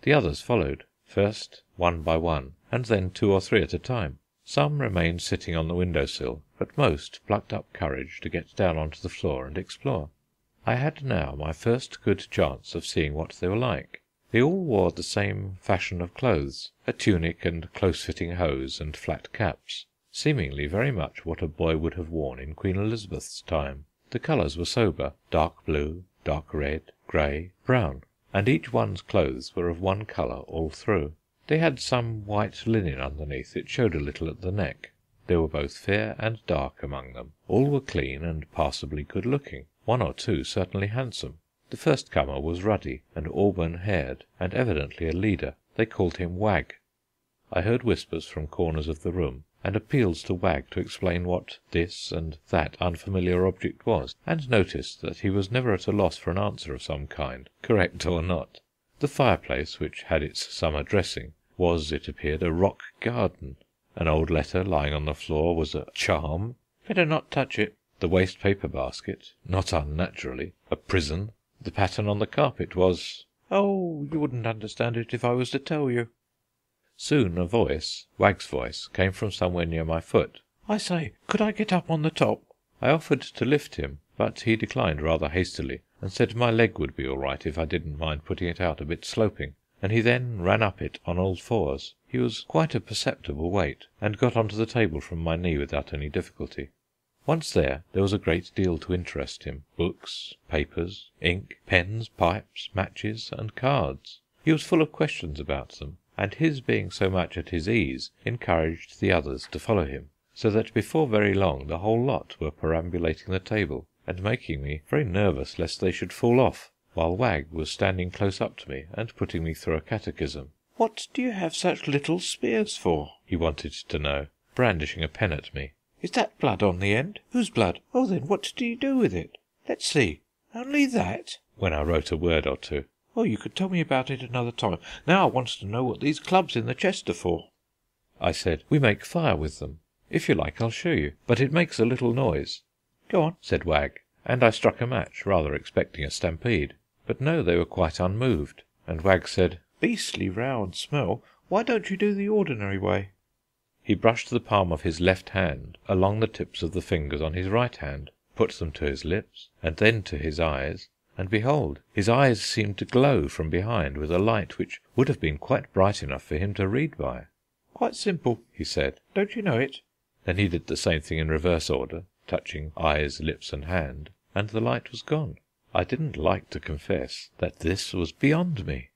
The others followed, first one by one, and then 2 or 3 at a time. Some remained sitting on the window-sill, but most plucked up courage to get down onto the floor and explore. I had now my first good chance of seeing what they were like. They all wore the same fashion of clothes, a tunic and close-fitting hose and flat caps, seemingly very much what a boy would have worn in Queen Elizabeth's time. The colours were sober, dark blue, dark red, grey, brown, and each one's clothes were of one colour all through. They had some white linen underneath, it showed a little at the neck. There were both fair and dark among them. All were clean and passably good-looking, 1 or 2 certainly handsome. The first comer was ruddy and auburn-haired, and evidently a leader. They called him Wag. I heard whispers from corners of the room, and appeals to Wag to explain what this and that unfamiliar object was, and noticed that he was never at a loss for an answer of some kind, correct or not. The fireplace, which had its summer dressing, was, it appeared, a rock garden. An old letter lying on the floor was a charm. Better not touch it. The waste-paper basket, not unnaturally, a prison. The pattern on the carpet was... oh, you wouldn't understand it if I was to tell you. Soon a voice, Wag's voice, came from somewhere near my foot. "I say, could I get up on the top?" I offered to lift him, but he declined rather hastily, and said my leg would be all right if I didn't mind putting it out a bit sloping, and he then ran up it on all fours. He was quite a perceptible weight, and got onto the table from my knee without any difficulty. Once there was a great deal to interest him: books, papers, ink, pens, pipes, matches, and cards. He was full of questions about them, and his being so much at his ease encouraged the others to follow him, so that before very long the whole lot were perambulating the table, and making me very nervous lest they should fall off, while Wag was standing close up to me and putting me through a catechism. "What do you have such little spears for?" he wanted to know, brandishing a pen at me. "Is that blood on the end? Whose blood? Oh, then what do you do with it? Let's see. Only that?" when I wrote a word or two. "Oh, you could tell me about it another time. Now I want to know what these clubs in the chest are for." I said, "We make fire with them. If you like, I'll show you, but it makes a little noise." "Go on," said Wag, and I struck a match, rather expecting a stampede. But no, they were quite unmoved, and Wag said, "Beastly row and smell. Why don't you do the ordinary way?" He brushed the palm of his left hand along the tips of the fingers on his right hand, put them to his lips, and then to his eyes, and behold, his eyes seemed to glow from behind with a light which would have been quite bright enough for him to read by. "Quite simple," he said. "Don't you know it?" Then he did the same thing in reverse order, touching eyes, lips, and hand, and the light was gone. I didn't like to confess that this was beyond me.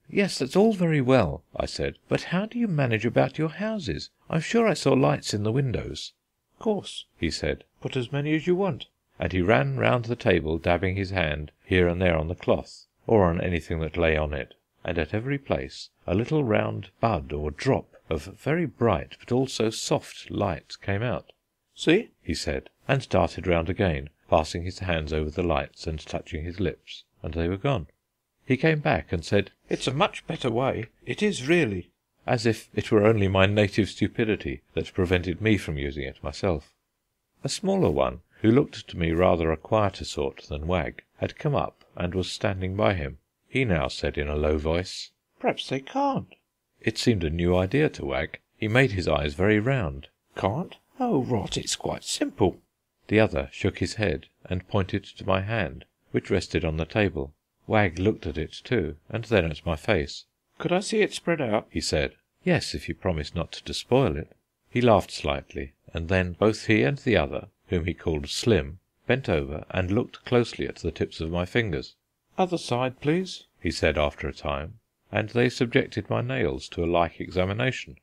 "Yes, that's all very well," I said, "but how do you manage about your houses? I'm sure I saw lights in the windows." "Of course," he said. "Put as many as you want." And he ran round the table, dabbing his hand here and there on the cloth, or on anything that lay on it, and at every place a little round bud or drop of very bright but also soft light came out. "See," he said, and darted round again, passing his hands over the lights and touching his lips, and they were gone. He came back and said, "It's a much better way. It is really," as if it were only my native stupidity that prevented me from using it myself. A smaller one, who looked to me rather a quieter sort than Wag, had come up and was standing by him. He now said in a low voice, "Perhaps they can't." It seemed a new idea to Wag. He made his eyes very round. "Can't? Oh, rot, it's quite simple." The other shook his head and pointed to my hand, which rested on the table. Wag looked at it too, and then at my face. "Could I see it spread out?" he said. "Yes, if you promise not to spoil it." He laughed slightly, and then both he and the other, whom he called Slim, bent over and looked closely at the tips of my fingers. "Other side, please," he said after a time, and they subjected my nails to a like examination.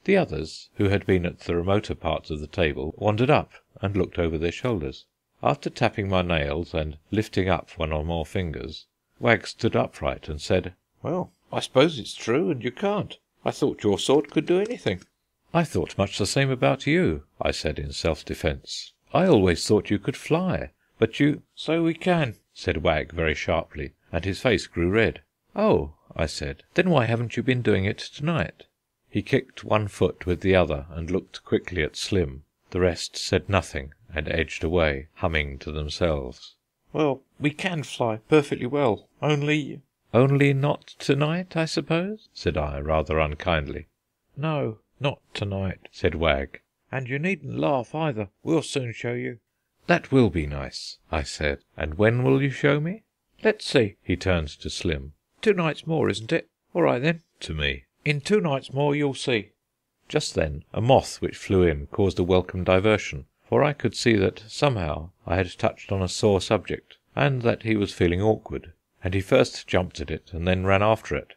The others, who had been at the remoter parts of the table, wandered up and looked over their shoulders. After tapping my nails and lifting up 1 or more fingers, Wag stood upright and said, "Well, I suppose it's true, and you can't. I thought your sort could do anything." "I thought much the same about you," I said in self-defence. "I always thought you could fly, but you—" "So we can," said Wag very sharply, and his face grew red. "Oh," I said, "then why haven't you been doing it to-night?" He kicked one foot with the other and looked quickly at Slim. The rest said nothing and edged away, humming to themselves. "Well, we can fly perfectly well, only—" "Only not to-night, I suppose?" said I, rather unkindly. "No, not to-night," said Wag. "And you needn't laugh either. We'll soon show you." "That will be nice," I said. "And when will you show me?" "Let's see." He turned to Slim. 2 nights more, isn't it? All right, then. To me. In 2 nights more you'll see." Just then a moth which flew in caused a welcome diversion, for I could see that somehow I had touched on a sore subject, and that he was feeling awkward, and he first jumped at it and then ran after it.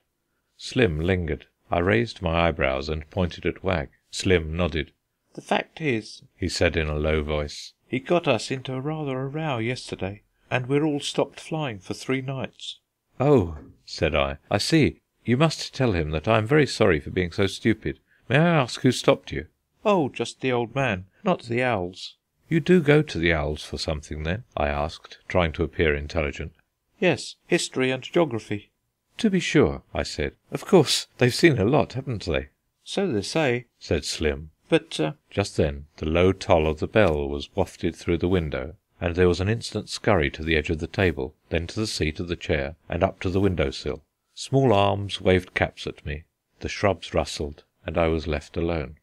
Slim lingered. I raised my eyebrows and pointed at Wag. Slim nodded. "The fact is," he said in a low voice, "he got us into rather a row yesterday, and we're all stopped flying for 3 nights." "Oh," said I see. You must tell him that I am very sorry for being so stupid. May I ask who stopped you?" "Oh, just the old man, not the owls." "You do go to the owls for something, then?" I asked, trying to appear intelligent. "Yes, history and geography." "To be sure," I said. "Of course they've seen a lot, haven't they?" "So they say," said Slim. "but—" Just then the low toll of the bell was wafted through the window, and there was an instant scurry to the edge of the table, then to the seat of the chair, and up to the window-sill. Small arms waved caps at me, the shrubs rustled, and I was left alone.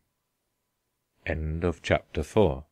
End of chapter 4